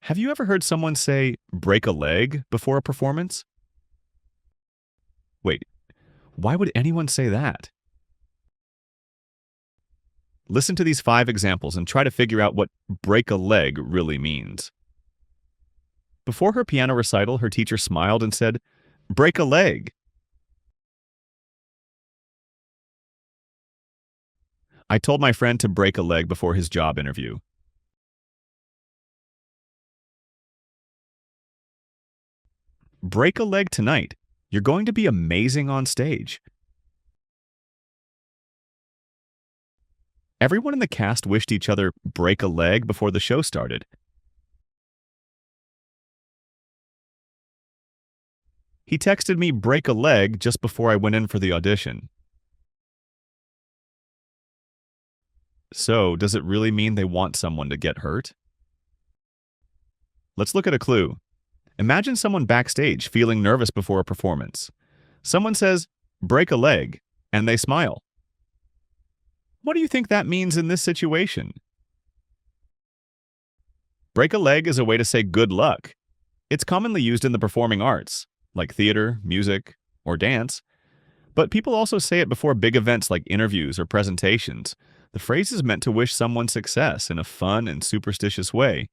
Have you ever heard someone say, break a leg before a performance? Wait, why would anyone say that? Listen to these 5 examples and try to figure out what break a leg really means. Before her piano recital, her teacher smiled and said, break a leg. I told my friend to break a leg before his job interview. Break a leg tonight. You're going to be amazing on stage. Everyone in the cast wished each other break a leg before the show started. He texted me break a leg just before I went in for the audition. So, does it really mean they want someone to get hurt? Let's look at a clue. Imagine someone backstage feeling nervous before a performance. Someone says, break a leg, and they smile. What do you think that means in this situation? Break a leg is a way to say good luck. It's commonly used in the performing arts, like theater, music, or dance. But people also say it before big events like interviews or presentations. The phrase is meant to wish someone success in a fun and superstitious way.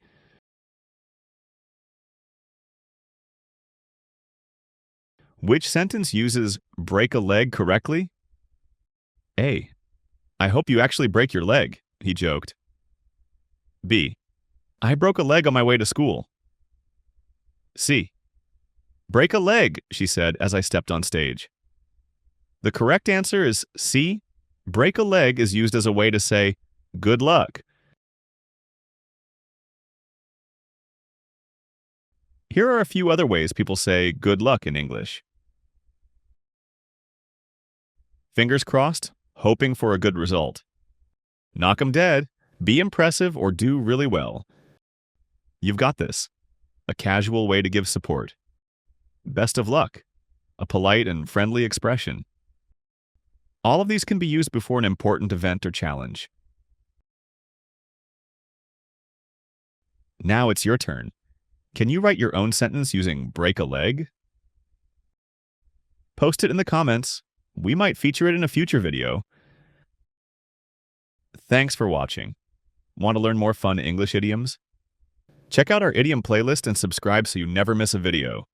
Which sentence uses break a leg correctly? A. I hope you actually break your leg, he joked. B. I broke a leg on my way to school. C. Break a leg, she said as I stepped on stage. The correct answer is C. Break a leg is used as a way to say good luck. Here are a few other ways people say good luck in English. Fingers crossed, hoping for a good result. Knock 'em dead, be impressive or do really well. You've got this, a casual way to give support. Best of luck, a polite and friendly expression. All of these can be used before an important event or challenge. Now it's your turn. Can you write your own sentence using break a leg? Post it in the comments. We might feature it in a future video. Thanks for watching. Want to learn more fun English idioms? Check out our idiom playlist and subscribe so you never miss a video.